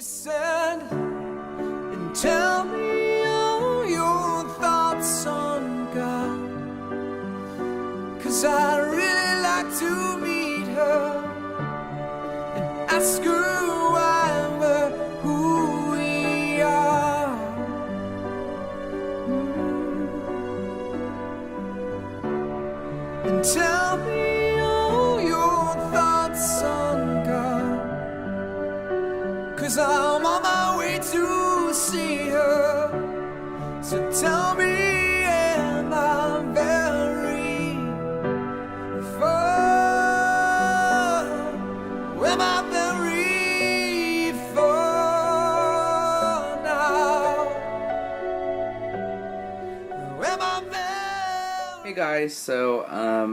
Listen and tell me all your thoughts on God, 'cause I'd really like to meet her and ask her why we're who we are. And tell me all your thoughts on God, 'cause I'm on my way to see her. So tell me, am I very far? Am I very far now? Am I very... Hey guys, so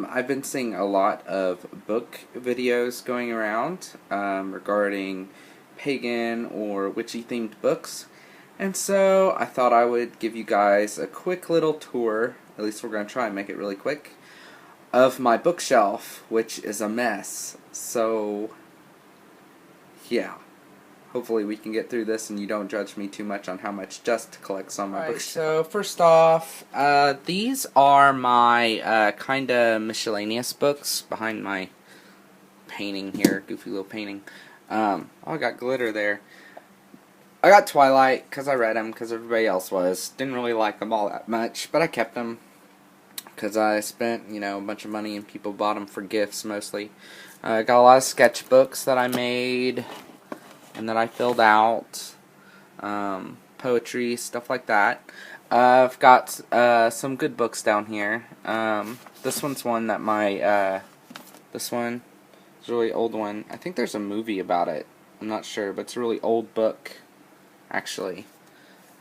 I've been seeing a lot of book videos going around regarding pagan or witchy themed books, and so I thought I would give you guys a quick little tour, at least we're going to try and make it really quick, of my bookshelf, which is a mess. So yeah, hopefully we can get through this and you don't judge me too much on how much dust collects on my bookshelf. So first off, these are my kinda miscellaneous books behind my painting here, goofy little painting. Oh, I got glitter there. I got Twilight because I read them because everybody else was. Didn't really like them all that much, but I kept them because I spent, a bunch of money and people bought them for gifts mostly. I got a lot of sketchbooks that I made and that I filled out. Poetry, stuff like that. I've got some good books down here. This one's one that this one is a really old one. I think there's a movie about it. I'm not sure, but it's a really old book, actually.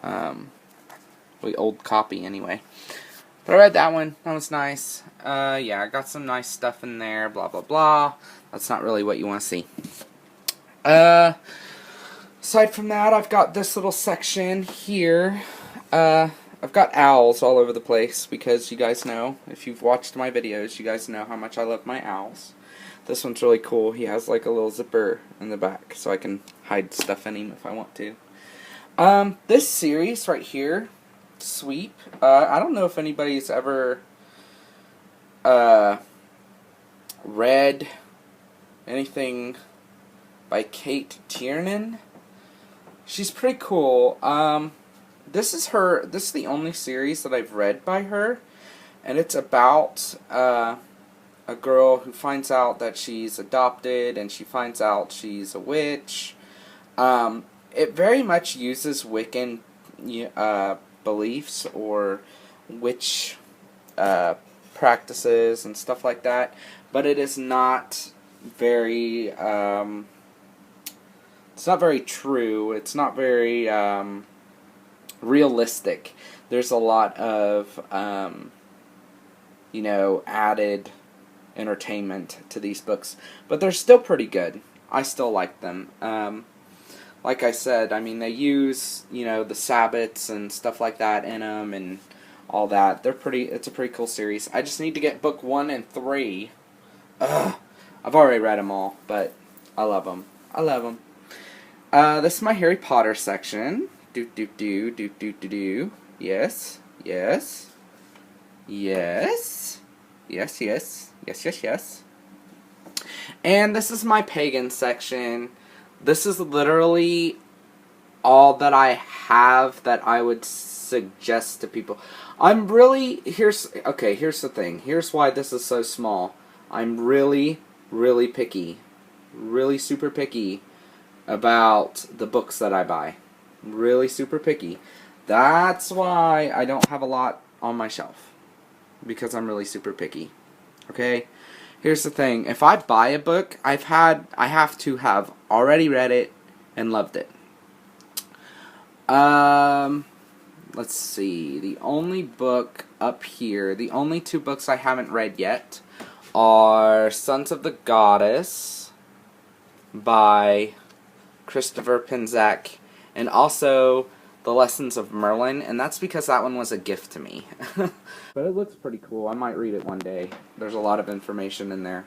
Really old copy, anyway. But I read that one. That was nice. Yeah, I got some nice stuff in there, blah, blah, blah. That's not really what you want to see. Aside from that, I've got this little section here. I've got owls all over the place because you guys know, if you've watched my videos, you guys know how much I love my owls. This one's really cool. He has like a little zipper in the back so I can hide stuff in him if I want to. This series right here, Sweep, I don't know if anybody's ever read anything by Kate Tiernan. She's pretty cool. This is the only series that I've read by her, and it's about a girl who finds out that she's adopted, and she finds out she's a witch. It very much uses Wiccan beliefs or witch practices and stuff like that, but it is not very it's not very true. It's not very realistic. There's a lot of added entertainment to these books, but they're still pretty good. I still like them. Like I said, I mean, they use the Sabbats and stuff like that in them and all that. It's a pretty cool series. I just need to get book 1 and 3. Ugh, I've already read them all, but I love them. I love them. This is my Harry Potter section. Yes, yes, yes, yes, yes, yes, yes, yes. And this is my pagan section. This is literally all that I have that I would suggest to people. Here's the thing. Here's why this is so small. I'm really, really picky. Really super picky about the books that I buy. Really super picky. That's why I don't have a lot on my shelf. Because I'm really super picky. Okay? Here's the thing. If I buy a book, I have to have already read it and loved it. Let's see. The only book up here, the only 2 books I haven't read yet are Sons of the Goddess by Christopher Penczak, and also The Lessons of Merlin, and that's because that one was a gift to me. But it looks pretty cool. I might read it one day. There's a lot of information in there.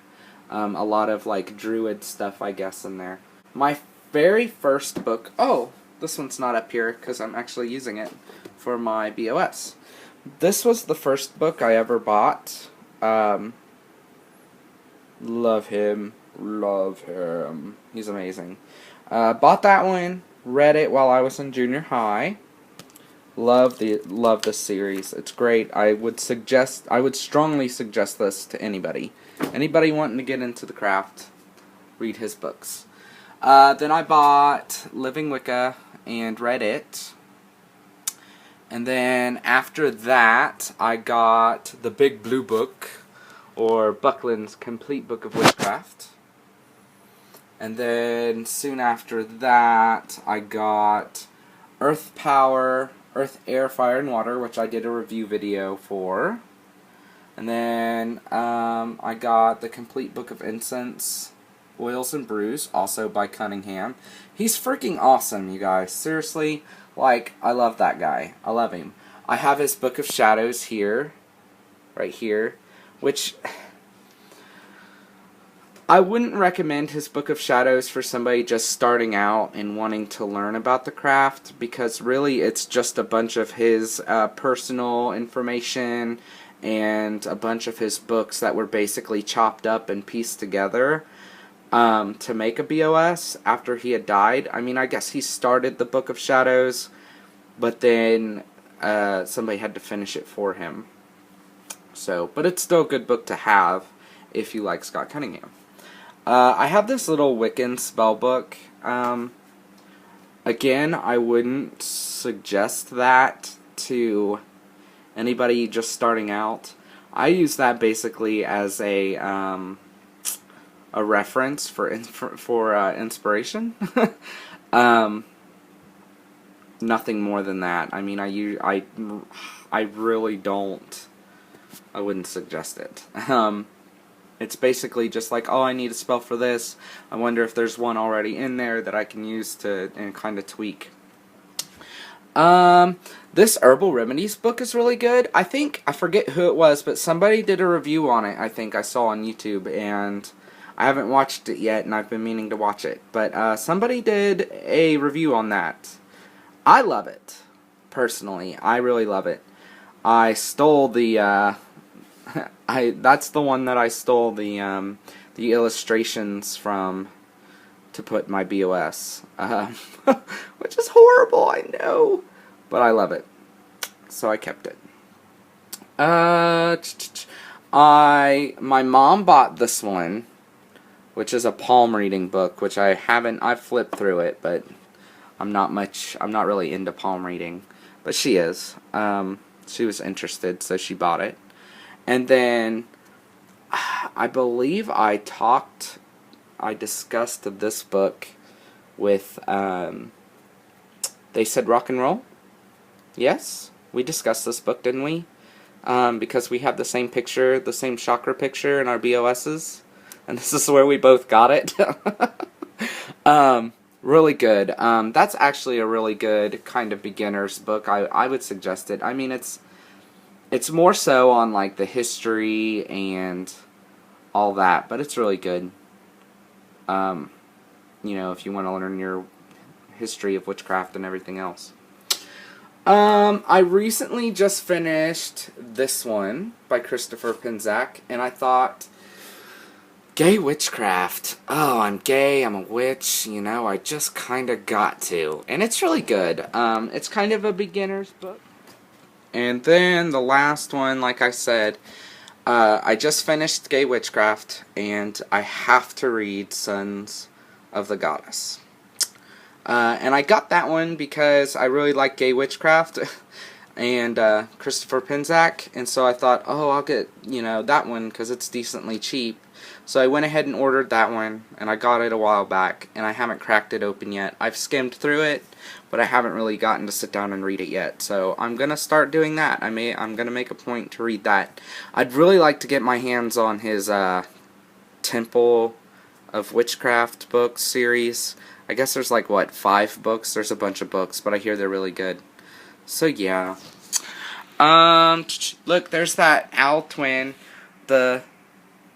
A lot of, druid stuff, I guess, in there. My very first book. Oh, this one's not up here because I'm actually using it for my BOS. This was the first book I ever bought. Love him. Love him. He's amazing. Bought that one. Read it while I was in junior high. Love this series. It's great. I would strongly suggest this to anybody. Anybody wanting to get into the craft, read his books. Then I bought Living Wicca and read it. And then after that, I got the Big Blue Book, or Buckland's Complete Book of Witchcraft. And then soon after that, I got Earth Power, Earth, Air, Fire, and Water, which I did a review video for. And then I got the Complete Book of Incense, Oils and Brews, also by Cunningham. He's freaking awesome, you guys. Seriously, like, I love that guy. I love him. I have his Book of Shadows here, right here, which I wouldn't recommend his Book of Shadows for somebody just starting out and wanting to learn about the craft, because really it's just a bunch of his personal information and a bunch of his books that were basically chopped up and pieced together to make a BOS after he had died. I mean, I guess he started the Book of Shadows, but then somebody had to finish it for him. So, but it's still a good book to have if you like Scott Cunningham. I have this little Wiccan spell book. Again, I wouldn't suggest that to anybody just starting out. I use that basically as a reference for inspiration. Nothing more than that. I mean, I really don't. I wouldn't suggest it. It's basically just like, oh, I need a spell for this. I wonder if there's one already in there that I can use to and kind of tweak. This Herbal Remedies book is really good. I forget who it was, but somebody did a review on it, I think I saw on YouTube, and I haven't watched it yet, and I've been meaning to watch it. But somebody did a review on that. I love it, personally. I really love it. I stole the, that's the one that I stole the illustrations from to put my BOS, which is horrible, I know, but I love it, so I kept it. My mom bought this one, which is a palm reading book, which I've flipped through it, but I'm not really into palm reading, but she is. She was interested, so she bought it. And then, I believe I discussed this book with, They Said Rock and Roll. Yes, we discussed this book, didn't we? Because we have the same picture, the same chakra picture in our BOSs. And this is where we both got it. Really good. That's actually a really good kind of beginner's book. I would suggest it. I mean, it's more so on like the history and all that, but it's really good. You know, if you want to learn your history of witchcraft and everything else. I recently just finished this one by Christopher Penczak, and I thought, gay witchcraft. Oh, I'm gay, I'm a witch, you know, I just kind of got to. And it's really good. It's kind of a beginner's book. And then the last one, like I said, I just finished Gay Witchcraft, and I have to read Sons of the Goddess. And I got that one because I really like Gay Witchcraft and Christopher Penczak, and so I thought, oh, I'll get, you know, that one because it's decently cheap. So I went ahead and ordered that one, and I got it a while back, and I haven't cracked it open yet. I've skimmed through it, but I haven't really gotten to sit down and read it yet. So I'm gonna start doing that. I'm gonna make a point to read that. I'd really like to get my hands on his Temple of Witchcraft books series. I guess there's like, what, 5 books? There's a bunch of books, but I hear they're really good. So yeah. Look, there's that owl twin. The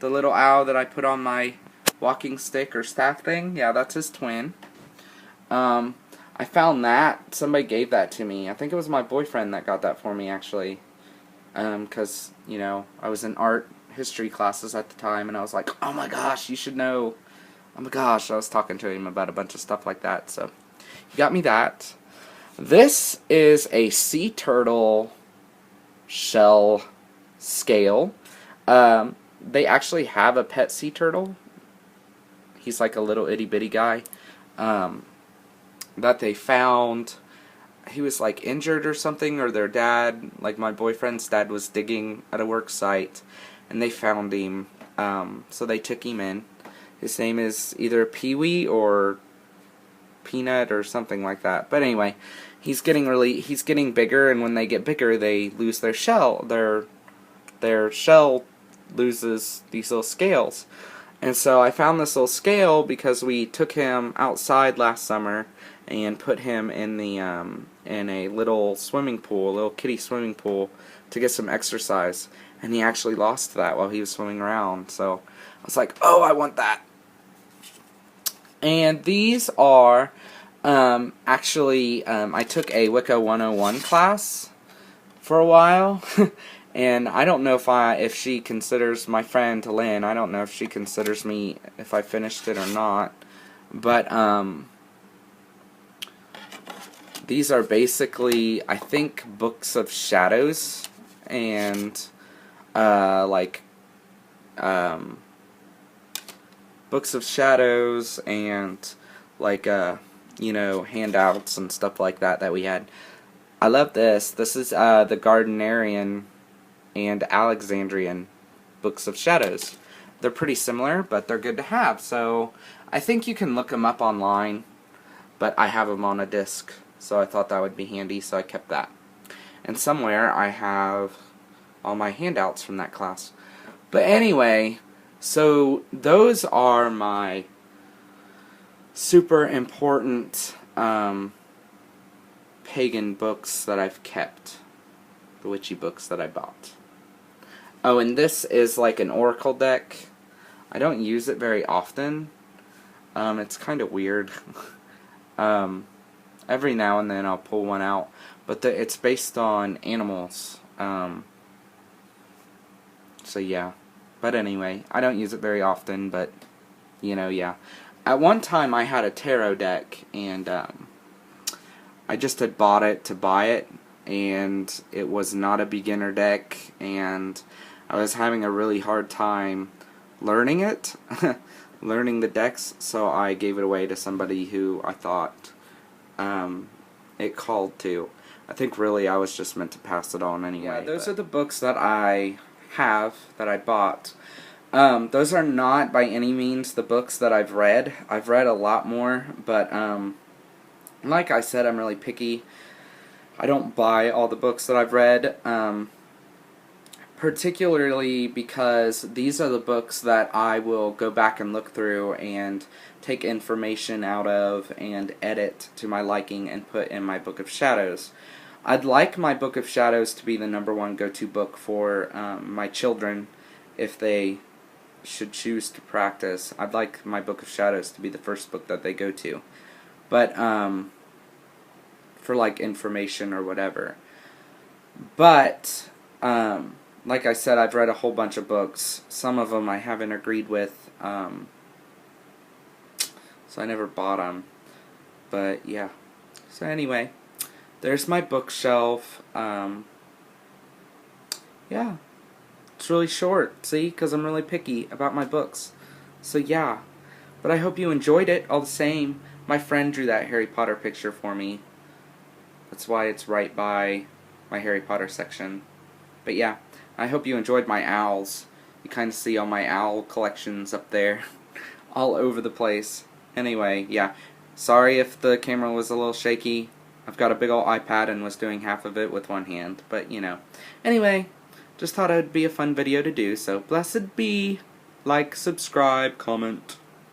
little owl that I put on my walking stick or staff thing. Yeah, that's his twin. I found that. Somebody gave that to me. I think it was my boyfriend that got that for me, actually. Because, you know, I was in art history classes at the time, and I was like, oh my gosh, you should know. Oh my gosh, I was talking to him about a bunch of stuff like that, so he got me that. This is a sea turtle shell scale. They actually have a pet sea turtle. He's like a little itty bitty guy that they found. He was like injured or something, or their dad, like my boyfriend's dad, was digging at a work site, and they found him. So they took him in. His name is either Pee-wee or Peanut or something like that. But anyway, he's getting bigger, and when they get bigger, they lose their shell. Their shell loses these little scales. And so I found this little scale because we took him outside last summer and put him in the in a little swimming pool, a little kiddie swimming pool, to get some exercise. And he actually lost that while he was swimming around. So I was like, oh, I want that. And these are actually, I took a Wicca 101 class for a while. And I don't know if she considers, my friend Lynn, I don't know if she considers me if I finished it or not. But these are basically, I think, books of shadows and books of shadows and like you know, handouts and stuff like that we had. I love this. This is the Gardnerian and Alexandrian books of shadows. They're pretty similar, but they're good to have. So I think you can look them up online, but I have them on a disc, so I thought that would be handy, so I kept that. And somewhere I have all my handouts from that class. But anyway, so those are my super important pagan books that I've kept. The witchy books that I bought. Oh, and this is like an oracle deck. I don't use it very often. It's kind of weird. Every now and then I'll pull one out. But it's based on animals. So yeah. But anyway, I don't use it very often, but, you know, yeah. At one time I had a tarot deck, and I just had bought it to buy it, and it was not a beginner deck, and I was having a really hard time learning it, learning the decks, so I gave it away to somebody who I thought it called to. I think really I was just meant to pass it on anyway. Yeah, those are the books that I have, that I bought. Those are not by any means the books that I've read. I've read a lot more, but like I said, I'm really picky. I don't buy all the books that I've read, particularly because these are the books that I will go back and look through and take information out of and edit to my liking and put in my Book of Shadows. I'd like my Book of Shadows to be the #1 go-to book for my children if they should choose to practice. I'd like my Book of Shadows to be the first book that they go to. But, for like information or whatever. But, like I said, I've read a whole bunch of books. Some of them I haven't agreed with, so I never bought them. But, yeah. So anyway, there's my bookshelf. Yeah. It's really short, see? Because I'm really picky about my books. So yeah. But I hope you enjoyed it all the same. My friend drew that Harry Potter picture for me. That's why it's right by my Harry Potter section. But yeah, I hope you enjoyed my owls. You kind of see all my owl collections up there. All over the place. Anyway, yeah. Sorry if the camera was a little shaky. I've got a big old iPad and was doing half of it with one hand. But, you know. Anyway, just thought it would be a fun video to do. So, blessed be. Like, subscribe, comment.